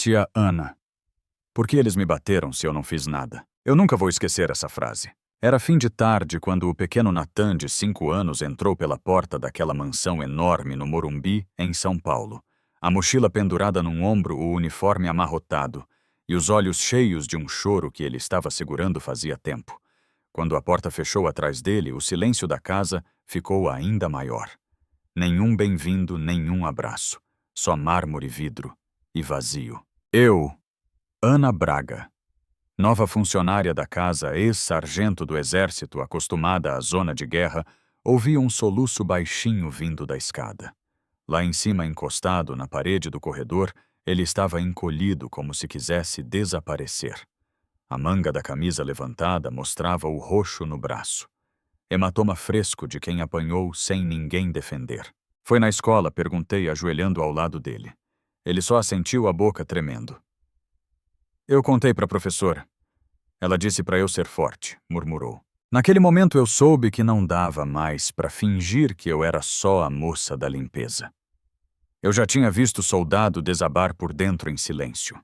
tia Ana. Por que eles me bateram se eu não fiz nada? Eu nunca vou esquecer essa frase. Era fim de tarde quando o pequeno Nathan, de 5 anos, entrou pela porta daquela mansão enorme no Morumbi, em São Paulo. A mochila pendurada num ombro, o uniforme amarrotado, e os olhos cheios de um choro que ele estava segurando fazia tempo. Quando a porta fechou atrás dele, o silêncio da casa ficou ainda maior. Nenhum bem-vindo, nenhum abraço. Só mármore, vidro e vazio. Eu, Ana Braga, nova funcionária da casa, ex-sargento do exército acostumada à zona de guerra, ouvi um soluço baixinho vindo da escada. Lá em cima, encostado na parede do corredor, ele estava encolhido como se quisesse desaparecer. A manga da camisa levantada mostrava o roxo no braço. Hematoma fresco de quem apanhou sem ninguém defender. Foi na escola, perguntei, ajoelhando ao lado dele. Ele só assentiu, a boca tremendo. Eu contei para a professora. Ela disse para eu ser forte, murmurou. Naquele momento eu soube que não dava mais para fingir que eu era só a moça da limpeza. Eu já tinha visto soldado desabar por dentro em silêncio.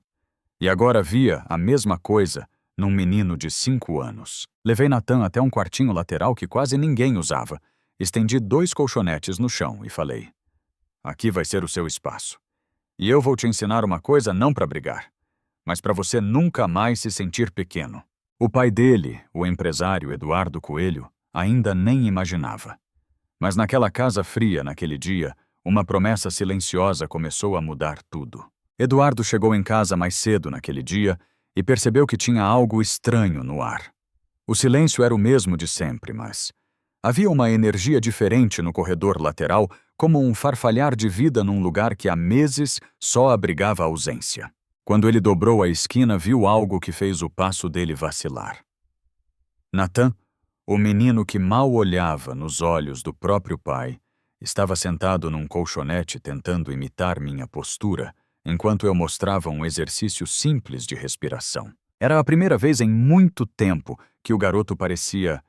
E agora via a mesma coisa num menino de 5 anos. Levei Nathan até um quartinho lateral que quase ninguém usava. Estendi 2 colchonetes no chão e falei: aqui vai ser o seu espaço. E eu vou te ensinar uma coisa não para brigar, mas para você nunca mais se sentir pequeno. O pai dele, o empresário Eduardo Coelho, ainda nem imaginava. Mas naquela casa fria, naquele dia, uma promessa silenciosa começou a mudar tudo. Eduardo chegou em casa mais cedo naquele dia e percebeu que tinha algo estranho no ar. O silêncio era o mesmo de sempre, mas havia uma energia diferente no corredor lateral, como um farfalhar de vida num lugar que há meses só abrigava ausência. Quando ele dobrou a esquina, viu algo que fez o passo dele vacilar. Nathan, o menino que mal olhava nos olhos do próprio pai, estava sentado num colchonete tentando imitar minha postura, enquanto eu mostrava um exercício simples de respiração. Era a primeira vez em muito tempo que o garoto parecia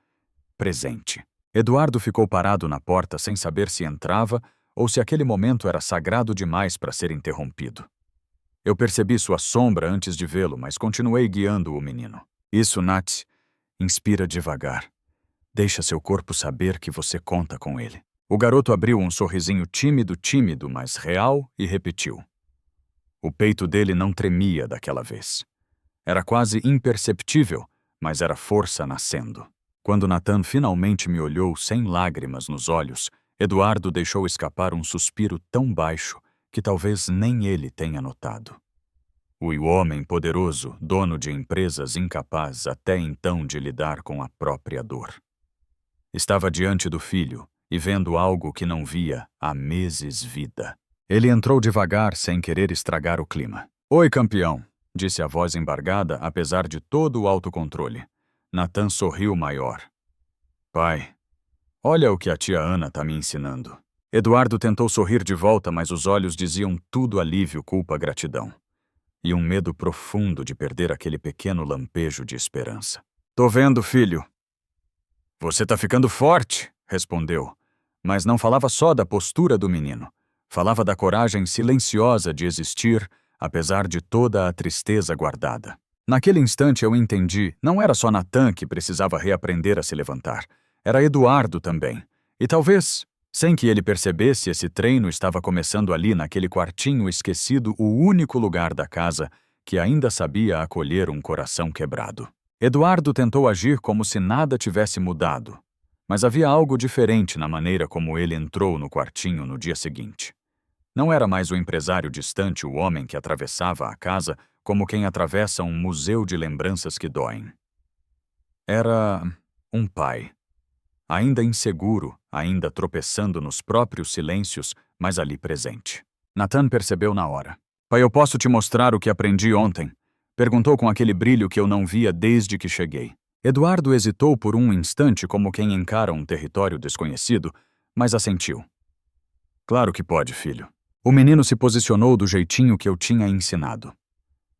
presente. Eduardo ficou parado na porta sem saber se entrava ou se aquele momento era sagrado demais para ser interrompido. Eu percebi sua sombra antes de vê-lo, mas continuei guiando o menino. Isso, Nath, inspira devagar. Deixa seu corpo saber que você conta com ele. O garoto abriu um sorrisinho tímido, mas real, e repetiu. O peito dele não tremia daquela vez. Era quase imperceptível, mas era força nascendo. Quando Nathan finalmente me olhou sem lágrimas nos olhos, Eduardo deixou escapar um suspiro tão baixo que talvez nem ele tenha notado. O homem poderoso, dono de empresas, incapaz até então de lidar com a própria dor. Estava diante do filho e vendo algo que não via há meses vida. Ele entrou devagar, sem querer estragar o clima. Oi, campeão, disse a voz embargada, apesar de todo o autocontrole. Nathan sorriu maior. Pai, olha o que a tia Ana tá me ensinando. Eduardo tentou sorrir de volta, mas os olhos diziam tudo alívio, culpa, gratidão. E um medo profundo de perder aquele pequeno lampejo de esperança. Tô vendo, filho. Você tá ficando forte, respondeu. Mas não falava só da postura do menino. Falava da coragem silenciosa de existir, apesar de toda a tristeza guardada. Naquele instante eu entendi, não era só Nathan que precisava reaprender a se levantar. Era Eduardo também. E talvez, sem que ele percebesse, esse treino estava começando ali naquele quartinho esquecido, o único lugar da casa que ainda sabia acolher um coração quebrado. Eduardo tentou agir como se nada tivesse mudado, mas havia algo diferente na maneira como ele entrou no quartinho no dia seguinte. Não era mais o empresário distante, o homem que atravessava a casa como quem atravessa um museu de lembranças que doem. Era um pai. Ainda inseguro, ainda tropeçando nos próprios silêncios, mas ali presente. Nathan percebeu na hora. Pai, eu posso te mostrar o que aprendi ontem? Perguntou com aquele brilho que eu não via desde que cheguei. Eduardo hesitou por um instante como quem encara um território desconhecido, mas assentiu. Claro que pode, filho. O menino se posicionou do jeitinho que eu tinha ensinado.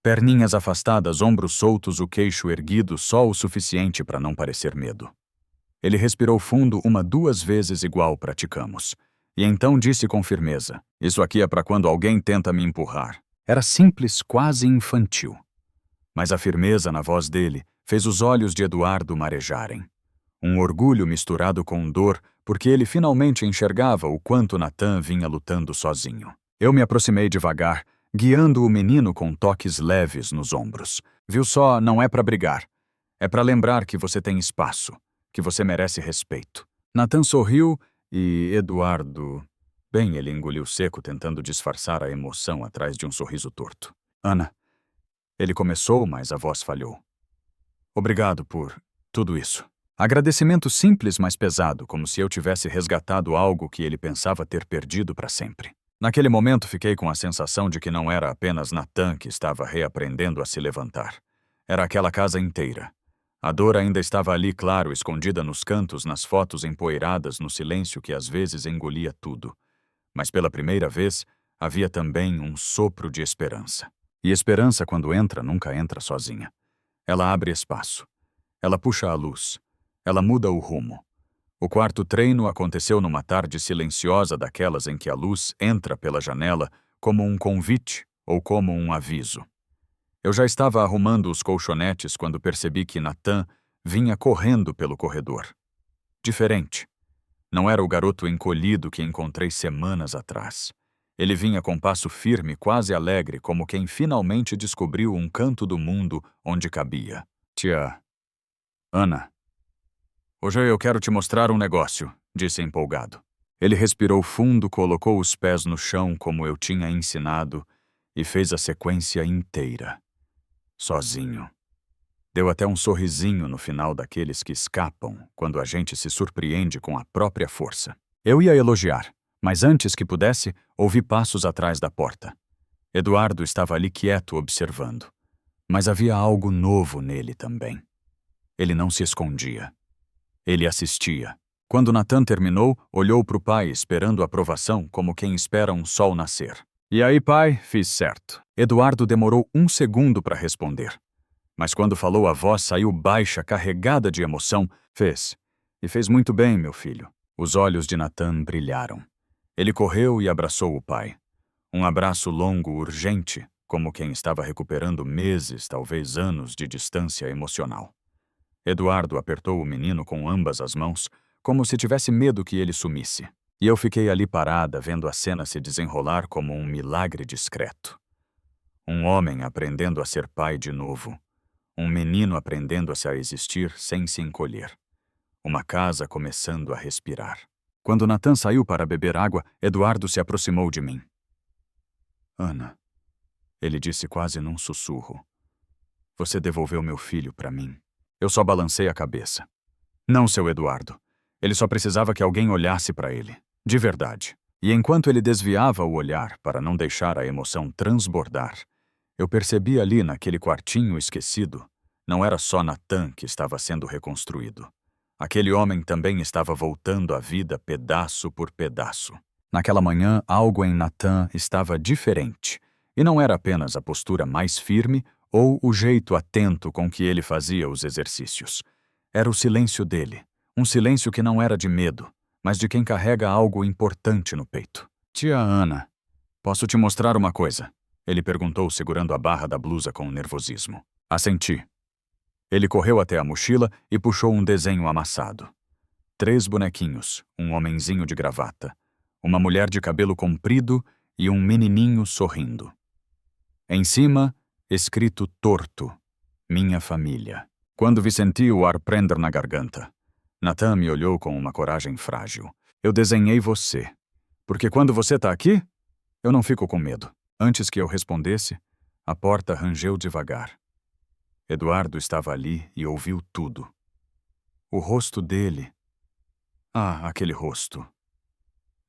Perninhas afastadas, ombros soltos, o queixo erguido, só o suficiente para não parecer medo. Ele respirou fundo 1-2 vezes igual praticamos. E então disse com firmeza, isso aqui é para quando alguém tenta me empurrar. Era simples, quase infantil. Mas a firmeza na voz dele fez os olhos de Eduardo marejarem. Um orgulho misturado com dor, porque ele finalmente enxergava o quanto Natan vinha lutando sozinho. Eu me aproximei devagar, guiando o menino com toques leves nos ombros. Viu só, não é para brigar. É para lembrar que você tem espaço, que você merece respeito. Natan sorriu e Eduardo... Bem, ele engoliu seco, tentando disfarçar a emoção atrás de um sorriso torto. Ana. Ele começou, mas a voz falhou. Obrigado por tudo isso. Agradecimento simples, mas pesado, como se eu tivesse resgatado algo que ele pensava ter perdido para sempre. Naquele momento, fiquei com a sensação de que não era apenas Natan que estava reaprendendo a se levantar. Era aquela casa inteira. A dor ainda estava ali, claro, escondida nos cantos, nas fotos empoeiradas, no silêncio que às vezes engolia tudo. Mas pela primeira vez, havia também um sopro de esperança. E esperança, quando entra, nunca entra sozinha. Ela abre espaço. Ela puxa a luz. Ela muda o rumo. O quarto treino aconteceu numa tarde silenciosa daquelas em que a luz entra pela janela como um convite ou como um aviso. Eu já estava arrumando os colchonetes quando percebi que Natan vinha correndo pelo corredor. Diferente. Não era o garoto encolhido que encontrei semanas atrás. Ele vinha com passo firme, quase alegre, como quem finalmente descobriu um canto do mundo onde cabia. Tia Ana. Hoje eu quero te mostrar um negócio, disse empolgado. Ele respirou fundo, colocou os pés no chão como eu tinha ensinado e fez a sequência inteira. Sozinho. Deu até um sorrisinho no final daqueles que escapam quando a gente se surpreende com a própria força. Eu ia elogiar, mas antes que pudesse, ouvi passos atrás da porta. Eduardo estava ali quieto observando. Mas havia algo novo nele também. Ele não se escondia. Ele assistia. Quando Natan terminou, olhou para o pai esperando aprovação como quem espera um sol nascer. E aí, pai, fiz certo. Eduardo demorou 1 segundo para responder. Mas quando falou, a voz saiu baixa, carregada de emoção. Fez. E fez muito bem, meu filho. Os olhos de Natan brilharam. Ele correu e abraçou o pai. Um abraço longo, urgente, como quem estava recuperando meses, talvez anos de distância emocional. Eduardo apertou o menino com ambas as mãos, como se tivesse medo que ele sumisse. E eu fiquei ali parada, vendo a cena se desenrolar como um milagre discreto. Um homem aprendendo a ser pai de novo. Um menino aprendendo a existir sem se encolher. Uma casa começando a respirar. Quando Natan saiu para beber água, Eduardo se aproximou de mim. Ana, ele disse quase num sussurro. Você devolveu meu filho para mim. Eu só balancei a cabeça. Não, seu Eduardo. Ele só precisava que alguém olhasse para ele. De verdade. E enquanto ele desviava o olhar para não deixar a emoção transbordar, eu percebi ali naquele quartinho esquecido, não era só Natan que estava sendo reconstruído. Aquele homem também estava voltando à vida pedaço por pedaço. Naquela manhã, algo em Natan estava diferente. E não era apenas a postura mais firme ou o jeito atento com que ele fazia os exercícios. Era o silêncio dele. Um silêncio que não era de medo, mas de quem carrega algo importante no peito. Tia Ana, posso te mostrar uma coisa? Ele perguntou, segurando a barra da blusa com nervosismo. Assenti. Ele correu até a mochila e puxou um desenho amassado. 3 bonequinhos, um homenzinho de gravata, uma mulher de cabelo comprido e um menininho sorrindo. Em cima, escrito torto, minha família. Quando vi senti o ar prender na garganta, Natan me olhou com uma coragem frágil. Eu desenhei você, porque quando você tá aqui, eu não fico com medo. Antes que eu respondesse, a porta rangeu devagar. Eduardo estava ali e ouviu tudo. O rosto dele... Ah, aquele rosto.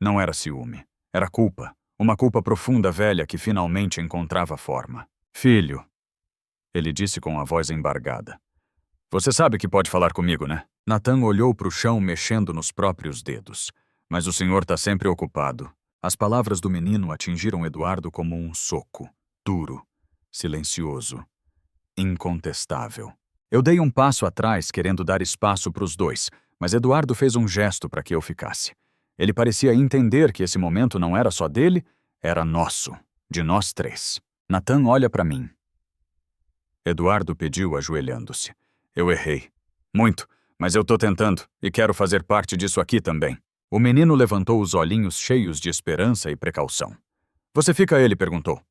Não era ciúme. Era culpa. Uma culpa profunda velha que finalmente encontrava forma. Filho, ele disse com a voz embargada. Você sabe que pode falar comigo, né? Natan olhou para o chão mexendo nos próprios dedos. Mas o senhor tá sempre ocupado. As palavras do menino atingiram Eduardo como um soco. Duro. Silencioso. Incontestável. Eu dei um passo atrás, querendo dar espaço para os dois, mas Eduardo fez um gesto para que eu ficasse. Ele parecia entender que esse momento não era só dele, era nosso, de nós 3. Nathan olha para mim. Eduardo pediu ajoelhando-se. Eu errei. Muito, mas eu tô tentando e quero fazer parte disso aqui também. O menino levantou os olhinhos cheios de esperança e precaução. Você fica, ele perguntou.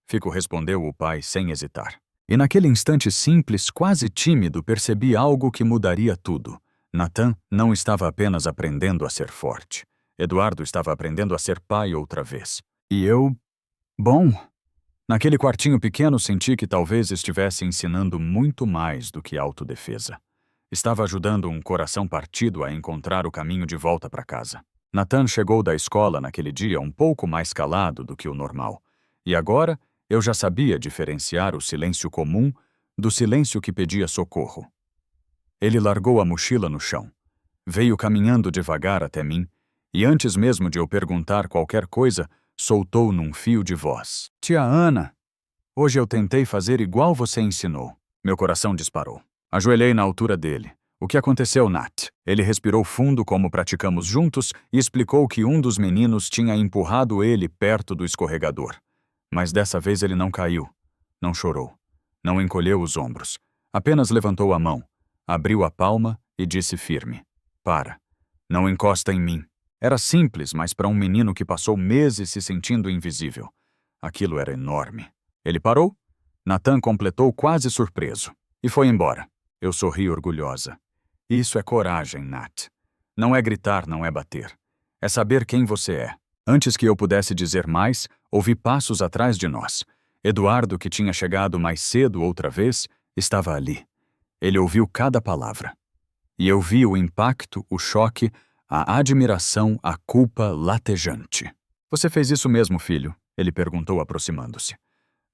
Fico, respondeu o pai sem hesitar. E naquele instante simples, quase tímido, percebi algo que mudaria tudo. Nathan não estava apenas aprendendo a ser forte. Eduardo estava aprendendo a ser pai outra vez. E eu... Bom... Naquele quartinho pequeno senti que talvez estivesse ensinando muito mais do que autodefesa. Estava ajudando um coração partido a encontrar o caminho de volta para casa. Nathan chegou da escola naquele dia um pouco mais calado do que o normal. E agora eu já sabia diferenciar o silêncio comum do silêncio que pedia socorro. Ele largou a mochila no chão. Veio caminhando devagar até mim e antes mesmo de eu perguntar qualquer coisa, soltou num fio de voz. Tia Ana, hoje eu tentei fazer igual você ensinou. Meu coração disparou. Ajoelhei na altura dele. O que aconteceu, Nat? Ele respirou fundo como praticamos juntos e explicou que um dos meninos tinha empurrado ele perto do escorregador. Mas dessa vez ele não caiu. Não chorou. Não encolheu os ombros. Apenas levantou a mão, abriu a palma e disse firme. Para. Não encosta em mim. Era simples, mas para um menino que passou meses se sentindo invisível. Aquilo era enorme. Ele parou? Nathan completou quase surpreso. E foi embora. Eu sorri orgulhosa. Isso é coragem, Nat. Não é gritar, não é bater. É saber quem você é. Antes que eu pudesse dizer mais, ouvi passos atrás de nós. Eduardo, que tinha chegado mais cedo outra vez, estava ali. Ele ouviu cada palavra. E eu vi o impacto, o choque, a admiração, a culpa latejante. Você fez isso mesmo, filho? Ele perguntou aproximando-se.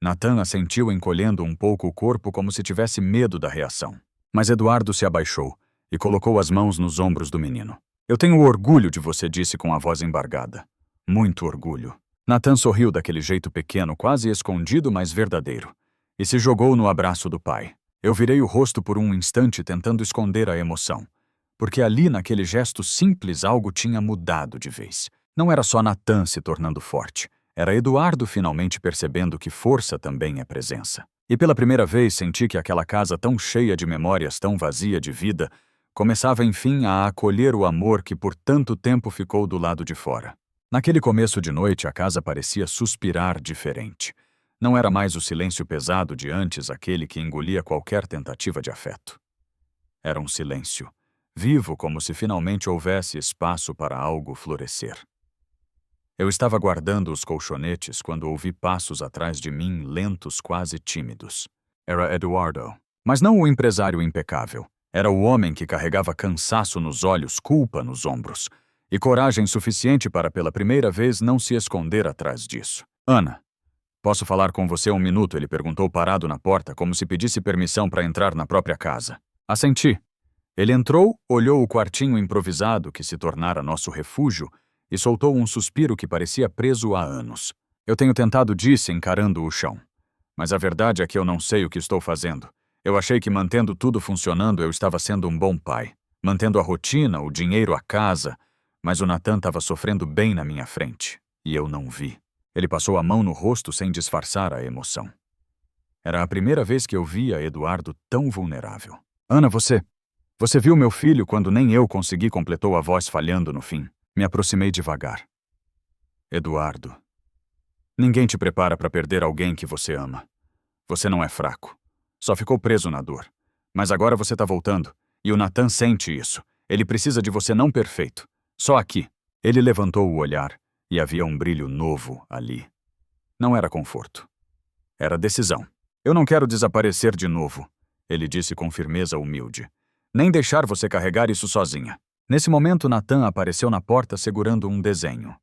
Nathan assentiu encolhendo um pouco o corpo como se tivesse medo da reação. Mas Eduardo se abaixou e colocou as mãos nos ombros do menino. Eu tenho orgulho de você, disse com a voz embargada. Muito orgulho. Nathan sorriu daquele jeito pequeno, quase escondido, mas verdadeiro, e se jogou no abraço do pai. Eu virei o rosto por um instante tentando esconder a emoção. Porque ali, naquele gesto simples, algo tinha mudado de vez. Não era só Nathan se tornando forte. Era Eduardo finalmente percebendo que força também é presença. E pela primeira vez senti que aquela casa tão cheia de memórias, tão vazia de vida, começava enfim a acolher o amor que por tanto tempo ficou do lado de fora. Naquele começo de noite, a casa parecia suspirar diferente. Não era mais o silêncio pesado de antes, aquele que engolia qualquer tentativa de afeto. Era um silêncio vivo, como se finalmente houvesse espaço para algo florescer. Eu estava guardando os colchonetes quando ouvi passos atrás de mim, lentos, quase tímidos. Era Eduardo. Mas não o empresário impecável. Era o homem que carregava cansaço nos olhos, culpa nos ombros, e coragem suficiente para, pela primeira vez, não se esconder atrás disso. Ana, posso falar com você um minuto? Ele perguntou parado na porta, como se pedisse permissão para entrar na própria casa. Assenti. Ele entrou, olhou o quartinho improvisado que se tornara nosso refúgio e soltou um suspiro que parecia preso há anos. Eu tenho tentado, disse, encarando o chão. Mas a verdade é que eu não sei o que estou fazendo. Eu achei que mantendo tudo funcionando eu estava sendo um bom pai. Mantendo a rotina, o dinheiro, a casa. Mas o Nathan estava sofrendo bem na minha frente. E eu não vi. Ele passou a mão no rosto sem disfarçar a emoção. Era a primeira vez que eu via Eduardo tão vulnerável. Ana, Você viu meu filho quando nem eu consegui, completou a voz falhando no fim. Me aproximei devagar. Eduardo. Ninguém te prepara para perder alguém que você ama. Você não é fraco. Só ficou preso na dor. Mas agora você tá voltando. E o Nathan sente isso. Ele precisa de você não perfeito. Só aqui. Ele levantou o olhar e havia um brilho novo ali. Não era conforto. Era decisão. Eu não quero desaparecer de novo, ele disse com firmeza humilde. Nem deixar você carregar isso sozinha. Nesse momento, Nathan apareceu na porta segurando um desenho.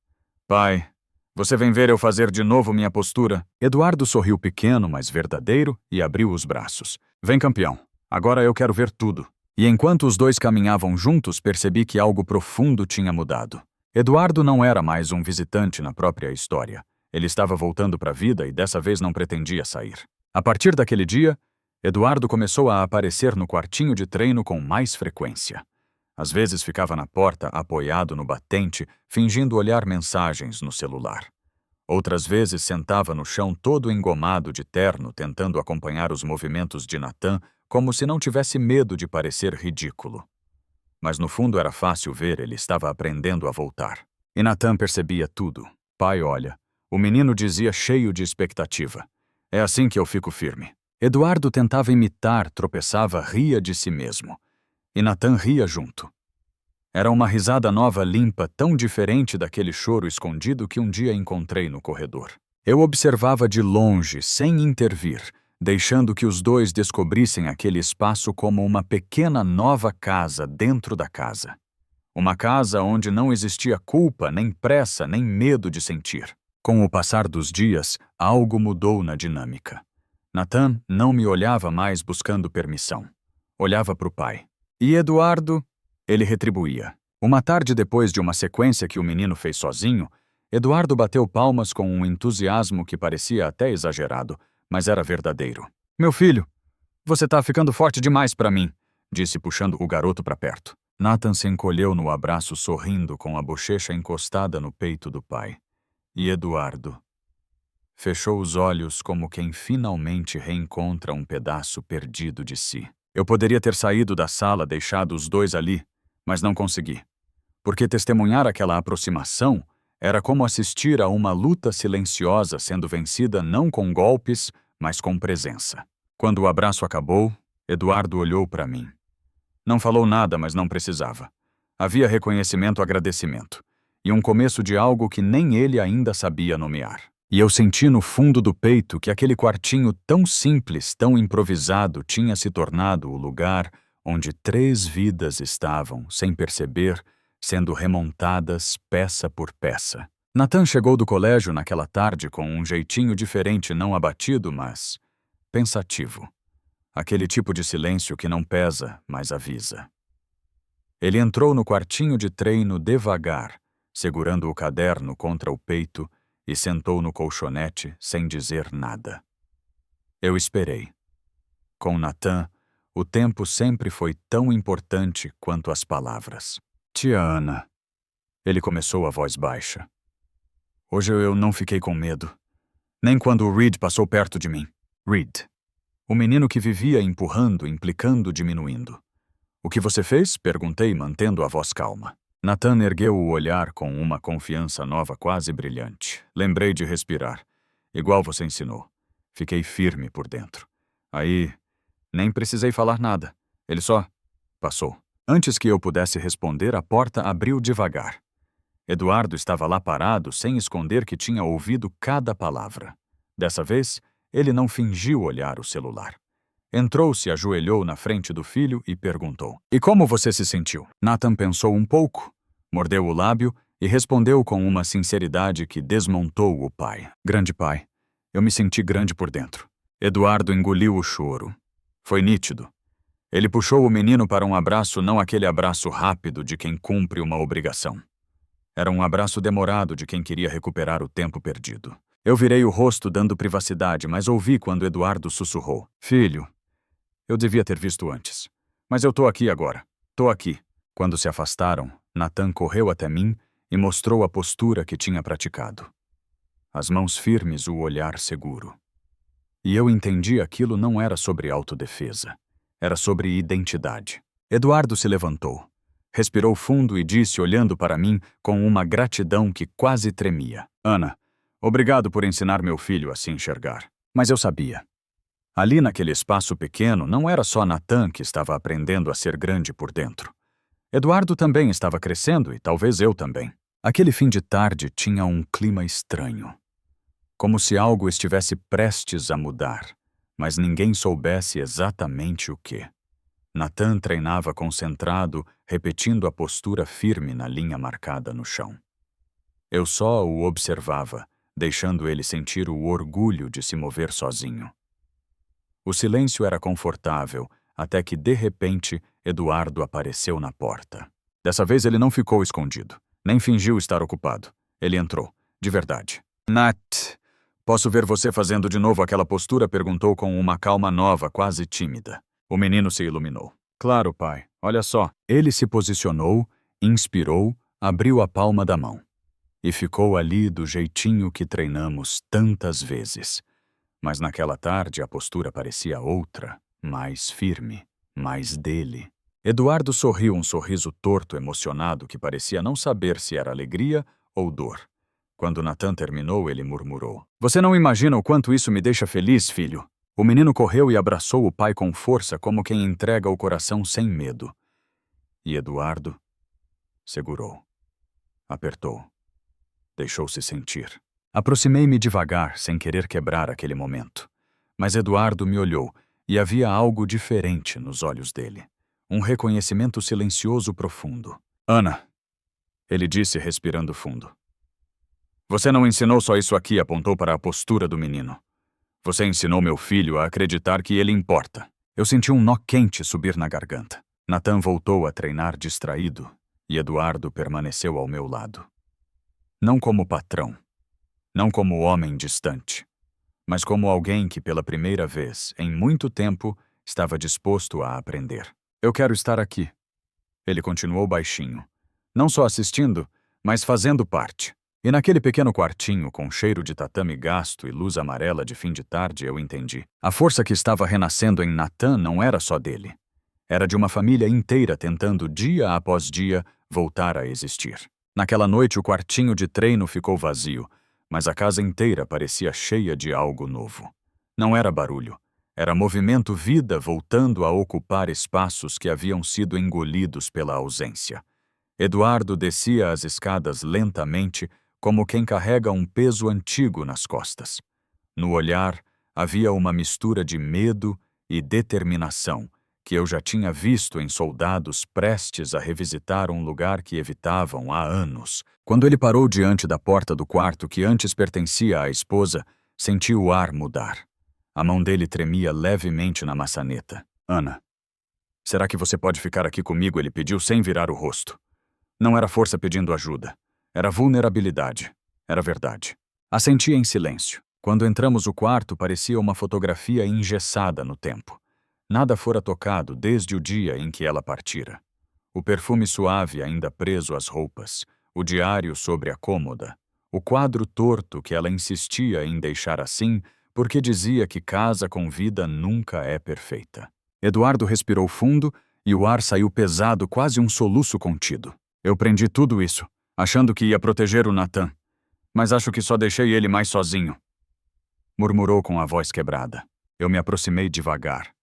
Pai, você vem ver eu fazer de novo minha postura? Eduardo sorriu pequeno, mas verdadeiro, e abriu os braços. Vem, campeão. Agora eu quero ver tudo. E enquanto os dois caminhavam juntos, percebi que algo profundo tinha mudado. Eduardo não era mais um visitante na própria história. Ele estava voltando para a vida e dessa vez não pretendia sair. A partir daquele dia, Eduardo começou a aparecer no quartinho de treino com mais frequência. Às vezes ficava na porta, apoiado no batente, fingindo olhar mensagens no celular. Outras vezes sentava no chão todo engomado de terno, tentando acompanhar os movimentos de Nathan, como se não tivesse medo de parecer ridículo. Mas no fundo era fácil ver, ele estava aprendendo a voltar. E Nathan percebia tudo. Pai, olha, o menino dizia cheio de expectativa. É assim que eu fico firme. Eduardo tentava imitar, tropeçava, ria de si mesmo. E Nathan ria junto. Era uma risada nova, limpa, tão diferente daquele choro escondido que um dia encontrei no corredor. Eu observava de longe, sem intervir, deixando que os dois descobrissem aquele espaço como uma pequena nova casa dentro da casa. Uma casa onde não existia culpa, nem pressa, nem medo de sentir. Com o passar dos dias, algo mudou na dinâmica. Nathan não me olhava mais buscando permissão. Olhava para o pai. E Eduardo? Ele retribuía. Uma tarde depois de uma sequência que o menino fez sozinho, Eduardo bateu palmas com um entusiasmo que parecia até exagerado, mas era verdadeiro. Meu filho, você tá ficando forte demais para mim, disse puxando o garoto para perto. Nathan se encolheu no abraço sorrindo com a bochecha encostada no peito do pai. E Eduardo fechou os olhos como quem finalmente reencontra um pedaço perdido de si. Eu poderia ter saído da sala, deixado os dois ali, mas não consegui. Porque testemunhar aquela aproximação era como assistir a uma luta silenciosa sendo vencida não com golpes, mas com presença. Quando o abraço acabou, Eduardo olhou para mim. Não falou nada, mas não precisava. Havia reconhecimento, agradecimento. E um começo de algo que nem ele ainda sabia nomear. E eu senti no fundo do peito que aquele quartinho tão simples, tão improvisado, tinha se tornado o lugar onde 3 vidas estavam, sem perceber, sendo remontadas peça por peça. Nathan chegou do colégio naquela tarde com um jeitinho diferente, não abatido, mas pensativo. Aquele tipo de silêncio que não pesa, mas avisa. Ele entrou no quartinho de treino devagar, segurando o caderno contra o peito, e sentou no colchonete sem dizer nada. Eu esperei. Com Nathan, o tempo sempre foi tão importante quanto as palavras. Tia Ana. Ele começou a voz baixa. Hoje eu não fiquei com medo. Nem quando o Reed passou perto de mim. Reed. O menino que vivia empurrando, implicando, diminuindo. O que você fez? Perguntei, mantendo a voz calma. Nathan ergueu o olhar com uma confiança nova quase brilhante. Lembrei de respirar. Igual você ensinou. Fiquei firme por dentro. Aí, nem precisei falar nada. Ele só passou. Antes que eu pudesse responder, a porta abriu devagar. Eduardo estava lá parado, sem esconder que tinha ouvido cada palavra. Dessa vez, ele não fingiu olhar o celular. Entrou, se ajoelhou na frente do filho e perguntou. E como você se sentiu? Nathan pensou um pouco, mordeu o lábio e respondeu com uma sinceridade que desmontou o pai. Grande pai, eu me senti grande por dentro. Eduardo engoliu o choro. Foi nítido. Ele puxou o menino para um abraço, não aquele abraço rápido de quem cumpre uma obrigação. Era um abraço demorado de quem queria recuperar o tempo perdido. Eu virei o rosto dando privacidade, mas ouvi quando Eduardo sussurrou. Filho, eu devia ter visto antes. Mas eu tô aqui agora. Tô aqui. Quando se afastaram, Nathan correu até mim e mostrou a postura que tinha praticado. As mãos firmes, o olhar seguro. E eu entendi aquilo não era sobre autodefesa. Era sobre identidade. Eduardo se levantou. Respirou fundo e disse, olhando para mim com uma gratidão que quase tremia. Ana, obrigado por ensinar meu filho a se enxergar. Mas eu sabia. Ali naquele espaço pequeno não era só Nathan que estava aprendendo a ser grande por dentro. Eduardo também estava crescendo e talvez eu também. Aquele fim de tarde tinha um clima estranho. Como se algo estivesse prestes a mudar, mas ninguém soubesse exatamente o quê. Nathan treinava concentrado, repetindo a postura firme na linha marcada no chão. Eu só o observava, deixando ele sentir o orgulho de se mover sozinho. O silêncio era confortável, até que, de repente, Eduardo apareceu na porta. Dessa vez ele não ficou escondido, nem fingiu estar ocupado. Ele entrou, de verdade. Nat, posso ver você fazendo de novo aquela postura? Perguntou com uma calma nova, quase tímida. O menino se iluminou. Claro, pai. Olha só. Ele se posicionou, inspirou, abriu a palma da mão. E ficou ali do jeitinho que treinamos tantas vezes. Mas naquela tarde a postura parecia outra, mais firme, mais dele. Eduardo sorriu um sorriso torto, emocionado, que parecia não saber se era alegria ou dor. Quando Nathan terminou, ele murmurou: "Você não imagina o quanto isso me deixa feliz, filho." O menino correu e abraçou o pai com força, como quem entrega o coração sem medo. E Eduardo segurou, apertou, deixou-se sentir. Aproximei-me devagar, sem querer quebrar aquele momento. Mas Eduardo me olhou, e havia algo diferente nos olhos dele. Um reconhecimento silencioso profundo. "Ana", ele disse respirando fundo. "Você não ensinou só isso aqui", apontou para a postura do menino. "Você ensinou meu filho a acreditar que ele importa." Eu senti um nó quente subir na garganta. Nathan voltou a treinar distraído, e Eduardo permaneceu ao meu lado. Não como patrão, não como homem distante, mas como alguém que pela primeira vez, em muito tempo, estava disposto a aprender. "Eu quero estar aqui", ele continuou baixinho. "Não só assistindo, mas fazendo parte." E naquele pequeno quartinho, com cheiro de tatame gasto e luz amarela de fim de tarde, eu entendi. A força que estava renascendo em Nathan não era só dele. Era de uma família inteira tentando, dia após dia, voltar a existir. Naquela noite, o quartinho de treino ficou vazio, mas a casa inteira parecia cheia de algo novo. Não era barulho. Era movimento, vida voltando a ocupar espaços que haviam sido engolidos pela ausência. Eduardo descia as escadas lentamente, como quem carrega um peso antigo nas costas. No olhar, havia uma mistura de medo e determinação, que eu já tinha visto em soldados prestes a revisitar um lugar que evitavam há anos. Quando ele parou diante da porta do quarto que antes pertencia à esposa, senti o ar mudar. A mão dele tremia levemente na maçaneta. "Ana, será que você pode ficar aqui comigo?" ele pediu sem virar o rosto. Não era força pedindo ajuda. Era vulnerabilidade. Era verdade. Assenti em silêncio. Quando entramos o quarto, parecia uma fotografia engessada no tempo. Nada fora tocado desde o dia em que ela partira. O perfume suave ainda preso às roupas, o diário sobre a cômoda, o quadro torto que ela insistia em deixar assim porque dizia que casa com vida nunca é perfeita. Eduardo respirou fundo e o ar saiu pesado, quase um soluço contido. "Eu prendi tudo isso, achando que ia proteger o Nathan, mas acho que só deixei ele mais sozinho", murmurou com a voz quebrada. Eu me aproximei devagar.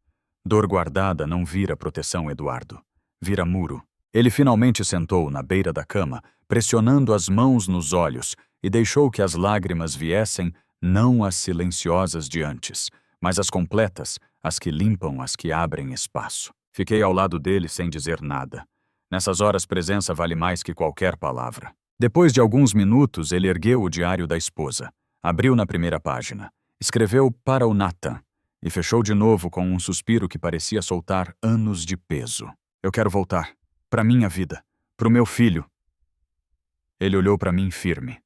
Dor guardada não vira proteção, Eduardo. Vira muro. Ele finalmente sentou na beira da cama, pressionando as mãos nos olhos, e deixou que as lágrimas viessem, não as silenciosas de antes, mas as completas, as que limpam, as que abrem espaço. Fiquei ao lado dele sem dizer nada. Nessas horas, presença vale mais que qualquer palavra. Depois de alguns minutos, ele ergueu o diário da esposa, abriu na primeira página, escreveu "para o Nathan" e fechou de novo com um suspiro que parecia soltar anos de peso. "Eu quero voltar. Para minha vida. Para o meu filho." Ele olhou para mim firme.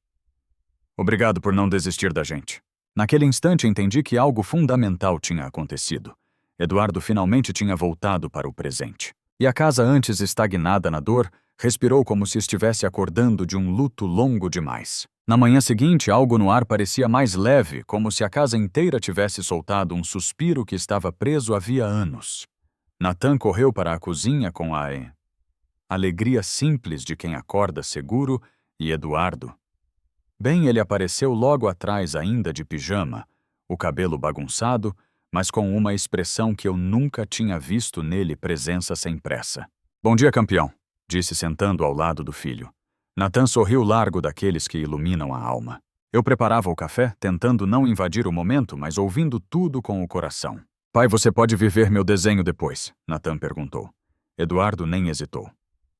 "Obrigado por não desistir da gente." Naquele instante entendi que algo fundamental tinha acontecido. Eduardo finalmente tinha voltado para o presente. E a casa, antes estagnada na dor, respirou como se estivesse acordando de um luto longo demais. Na manhã seguinte, algo no ar parecia mais leve, como se a casa inteira tivesse soltado um suspiro que estava preso havia anos. Nathan correu para a cozinha com a alegria simples de quem acorda seguro, e Eduardo. Bem, ele apareceu logo atrás, ainda de pijama, o cabelo bagunçado, mas com uma expressão que eu nunca tinha visto nele, presença sem pressa. "Bom dia, campeão", disse sentando ao lado do filho. Nathan sorriu largo daqueles que iluminam a alma. Eu preparava o café, tentando não invadir o momento, mas ouvindo tudo com o coração. "Pai, você pode viver meu desenho depois?" Nathan perguntou. Eduardo nem hesitou.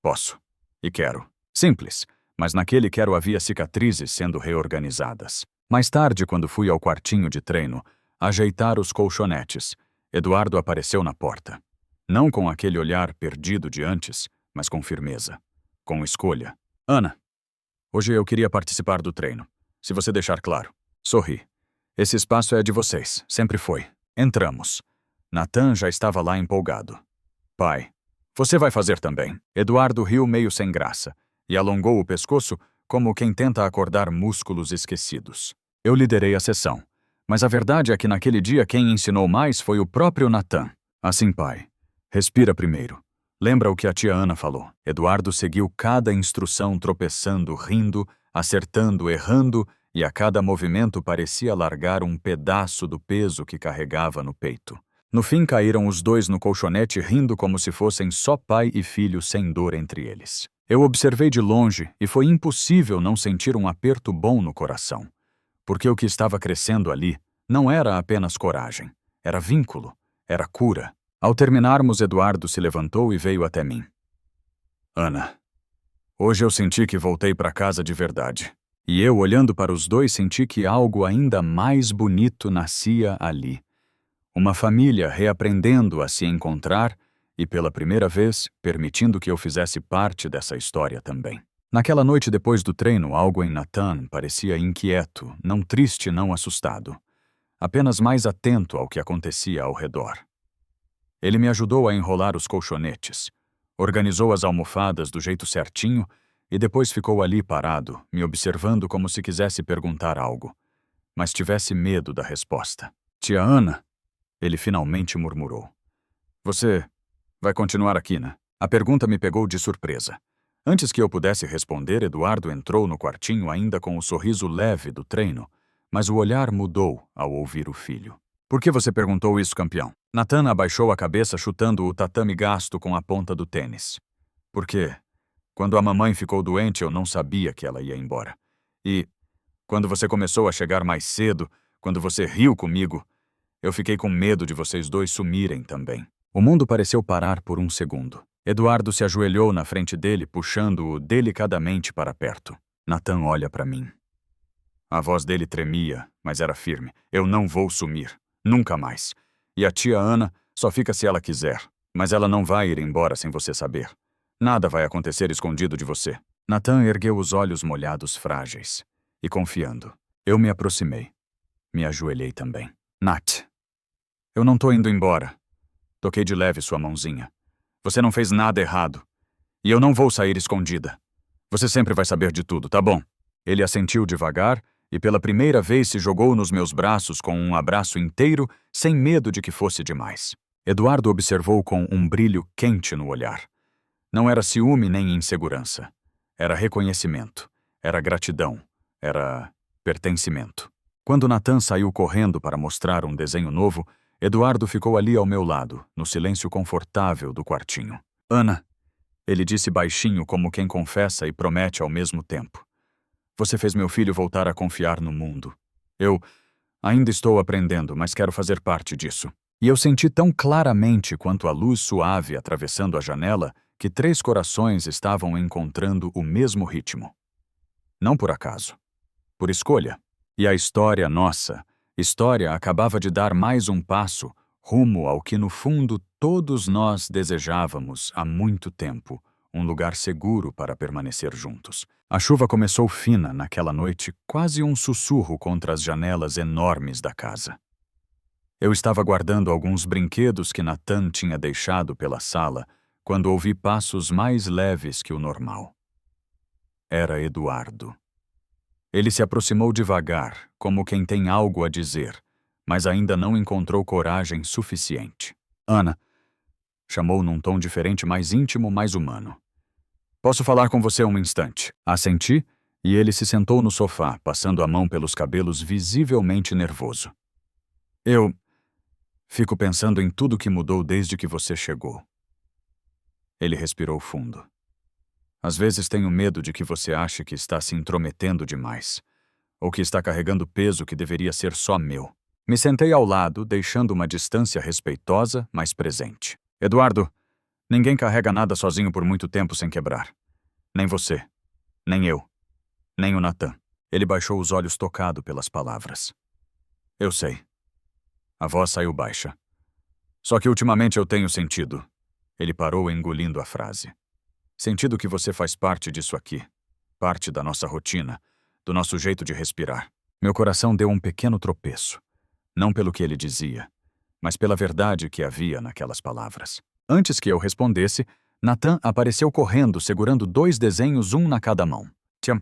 "Posso. E quero." Simples, mas naquele quero havia cicatrizes sendo reorganizadas. Mais tarde, quando fui ao quartinho de treino, ajeitar os colchonetes, Eduardo apareceu na porta. Não com aquele olhar perdido de antes, mas com firmeza. Com escolha. "Ana, hoje eu queria participar do treino. Se você deixar claro." Sorri. "Esse espaço é de vocês. Sempre foi." Entramos. Nathan já estava lá empolgado. "Pai, você vai fazer também." Eduardo riu meio sem graça e alongou o pescoço como quem tenta acordar músculos esquecidos. Eu liderei a sessão, mas a verdade é que naquele dia quem ensinou mais foi o próprio Nathan. Assim, pai, respira primeiro. Lembra o que a tia Ana falou. Eduardo seguiu cada instrução tropeçando, rindo, acertando, errando, e a cada movimento parecia largar um pedaço do peso que carregava no peito. No fim, caíram os dois no colchonete rindo como se fossem só pai e filho sem dor entre eles. Eu observei de longe e foi impossível não sentir um aperto bom no coração. Porque o que estava crescendo ali não era apenas coragem, era vínculo, era cura. Ao terminarmos, Eduardo se levantou e veio até mim. Ana, hoje eu senti que voltei para casa de verdade. E eu, olhando para os dois, senti que algo ainda mais bonito nascia ali. Uma família reaprendendo a se encontrar e, pela primeira vez, permitindo que eu fizesse parte dessa história também. Naquela noite depois do treino, algo em Nathan parecia inquieto, não triste, não assustado. Apenas mais atento ao que acontecia ao redor. Ele me ajudou a enrolar os colchonetes, organizou as almofadas do jeito certinho e depois ficou ali parado, me observando como se quisesse perguntar algo, mas tivesse medo da resposta. Tia Ana, ele finalmente murmurou. Você vai continuar aqui, né? A pergunta me pegou de surpresa. Antes que eu pudesse responder, Eduardo entrou no quartinho ainda com o sorriso leve do treino, mas o olhar mudou ao ouvir o filho. Por que você perguntou isso, campeão? Nathan abaixou a cabeça chutando o tatame gasto com a ponta do tênis. Porque, quando a mamãe ficou doente, eu não sabia que ela ia embora. E, quando você começou a chegar mais cedo, quando você riu comigo, eu fiquei com medo de vocês dois sumirem também. O mundo pareceu parar por um segundo. Eduardo se ajoelhou na frente dele, puxando-o delicadamente para perto. Nathan olha para mim. A voz dele tremia, mas era firme. Eu não vou sumir. Nunca mais. E a tia Ana só fica se ela quiser. Mas ela não vai ir embora sem você saber. Nada vai acontecer escondido de você. Nathan ergueu os olhos molhados frágeis. E confiando. Eu me aproximei. Me ajoelhei também. Nat, eu não tô indo embora. Toquei de leve sua mãozinha. Você não fez nada errado. E eu não vou sair escondida. Você sempre vai saber de tudo, tá bom? Ele assentiu devagar e pela primeira vez se jogou nos meus braços com um abraço inteiro, sem medo de que fosse demais. Eduardo observou com um brilho quente no olhar. Não era ciúme nem insegurança. Era reconhecimento. Era gratidão. Era pertencimento. Quando Nathan saiu correndo para mostrar um desenho novo, Eduardo ficou ali ao meu lado, no silêncio confortável do quartinho. Ana, ele disse baixinho como quem confessa e promete ao mesmo tempo. Você fez meu filho voltar a confiar no mundo. Eu ainda estou aprendendo, mas quero fazer parte disso. E eu senti tão claramente quanto a luz suave atravessando a janela que 3 corações estavam encontrando o mesmo ritmo. Não por acaso. Por escolha. E a história nossa, história acabava de dar mais um passo rumo ao que no fundo todos nós desejávamos há muito tempo, um lugar seguro para permanecer juntos. A chuva começou fina naquela noite, quase um sussurro contra as janelas enormes da casa. Eu estava guardando alguns brinquedos que Nathan tinha deixado pela sala quando ouvi passos mais leves que o normal. Era Eduardo. Ele se aproximou devagar, como quem tem algo a dizer, mas ainda não encontrou coragem suficiente. Ana, chamou num tom diferente, mais íntimo, mais humano. Posso falar com você um instante? Assenti, e ele se sentou no sofá, passando a mão pelos cabelos, visivelmente nervoso. Eu fico pensando em tudo que mudou desde que você chegou. Ele respirou fundo. Às vezes tenho medo de que você ache que está se intrometendo demais, ou que está carregando peso que deveria ser só meu. Me sentei ao lado, deixando uma distância respeitosa, mas presente. Eduardo, ninguém carrega nada sozinho por muito tempo sem quebrar. Nem você, nem eu, nem o Nathan. Ele baixou os olhos tocado pelas palavras. Eu sei. A voz saiu baixa. Só que ultimamente eu tenho sentido. Ele parou engolindo a frase. Sentido que você faz parte disso aqui. Parte da nossa rotina, do nosso jeito de respirar. Meu coração deu um pequeno tropeço. Não pelo que ele dizia, mas pela verdade que havia naquelas palavras. Antes que eu respondesse, Nathan apareceu correndo, segurando 2 desenhos, um na cada mão. Tia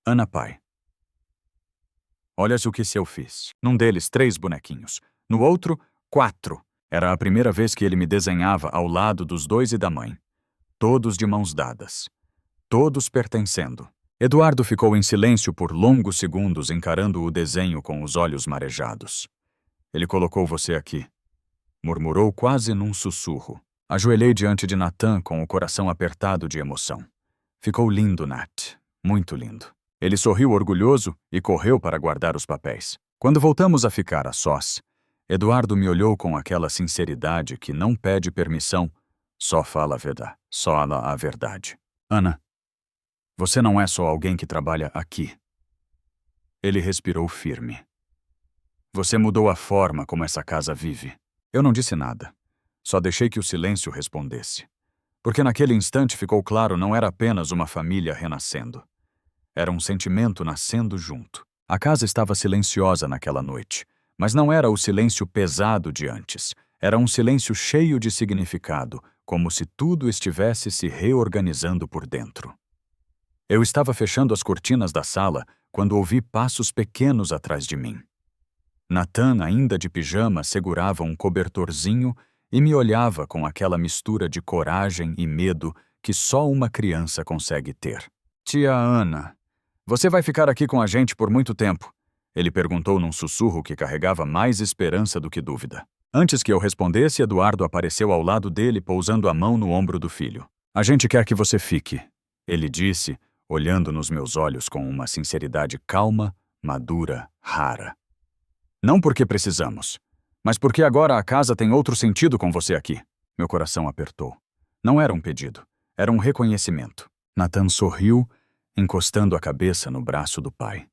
Ana pai. Olhas o que eu fiz. Num deles, 3 bonequinhos. No outro, 4. Era a primeira vez que ele me desenhava ao lado dos 2 e da mãe. Todos de mãos dadas. Todos pertencendo. Eduardo ficou em silêncio por longos segundos encarando o desenho com os olhos marejados. Ele colocou você aqui. Murmurou quase num sussurro. Ajoelhei diante de Nathan com o coração apertado de emoção. Ficou lindo, Nat. Muito lindo. Ele sorriu orgulhoso e correu para guardar os papéis. Quando voltamos a ficar a sós, Eduardo me olhou com aquela sinceridade que não pede permissão, só fala a verdade. Ana, você não é só alguém que trabalha aqui. Ele respirou firme. Você mudou a forma como essa casa vive. Eu não disse nada. Só deixei que o silêncio respondesse. Porque naquele instante ficou claro, não era apenas uma família renascendo. Era um sentimento nascendo junto. A casa estava silenciosa naquela noite, mas não era o silêncio pesado de antes. Era um silêncio cheio de significado, como se tudo estivesse se reorganizando por dentro. Eu estava fechando as cortinas da sala quando ouvi passos pequenos atrás de mim. Nathan, ainda de pijama, segurava um cobertorzinho e me olhava com aquela mistura de coragem e medo que só uma criança consegue ter. Tia Ana, você vai ficar aqui com a gente por muito tempo? Ele perguntou num sussurro que carregava mais esperança do que dúvida. Antes que eu respondesse, Eduardo apareceu ao lado dele, pousando a mão no ombro do filho. A gente quer que você fique, ele disse, olhando nos meus olhos com uma sinceridade calma, madura, rara. Não porque precisamos, mas porque agora a casa tem outro sentido com você aqui. Meu coração apertou. Não era um pedido, era um reconhecimento. Nathan sorriu, encostando a cabeça no braço do pai.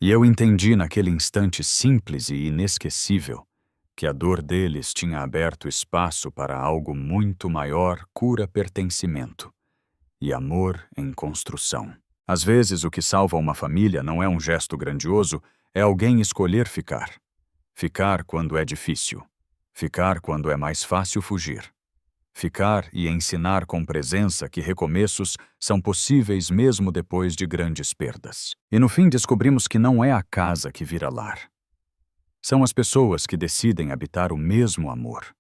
E eu entendi naquele instante simples e inesquecível que a dor deles tinha aberto espaço para algo muito maior, cura pertencimento e amor em construção. Às vezes o que salva uma família não é um gesto grandioso, é alguém escolher ficar. Ficar quando é difícil. Ficar quando é mais fácil fugir. Ficar e ensinar com presença que recomeços são possíveis mesmo depois de grandes perdas. E no fim descobrimos que não é a casa que vira lar. São as pessoas que decidem habitar o mesmo amor.